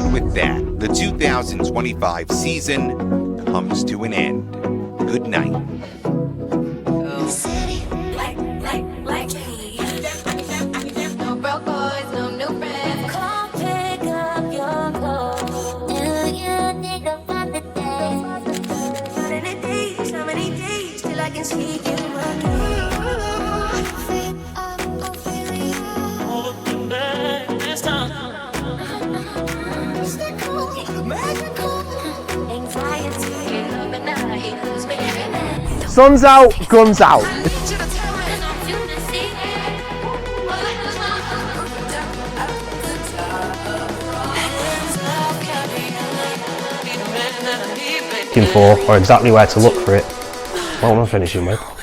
And with that, the 2025 season comes to an end. Good night. Sun's out, guns out. Looking for, or exactly where to look for it. What am I finishing with?